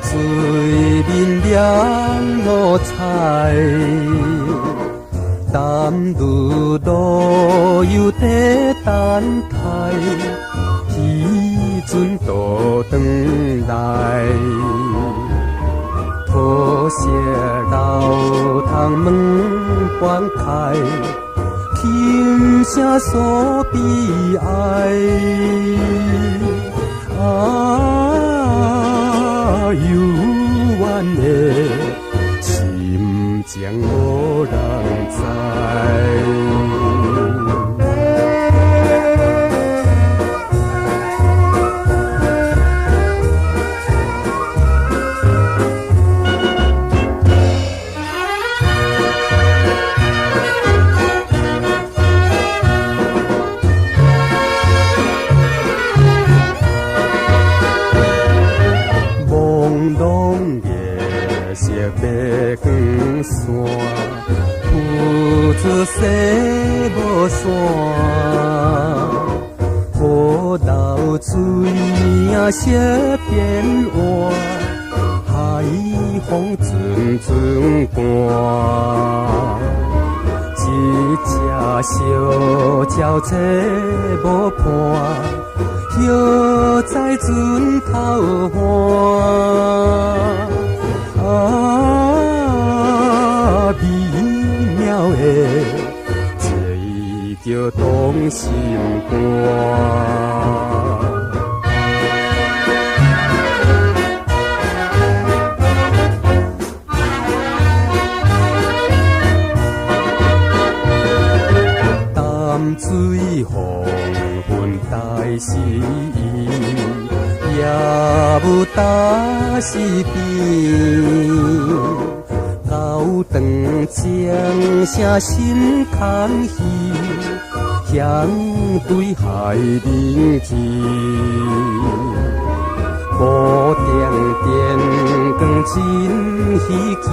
水面亮五彩，淡如路游在等待，渔船都回来。土色老窗门关开，轻声诉悲哀。幽怨的心情无人知。白光线，浮出西无山，河流水影色变换，海风阵阵寒。一只小鸟找无伴，摇在船头岸。美妙的这叫动心肝。淡水黄昏大时，夜雾大时变。老长将声心空虚，向对海面去。孤点点光真稀奇，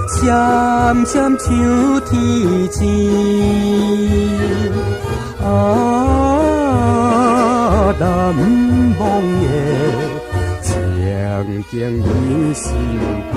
闪闪像天星。难忘的情景于心边。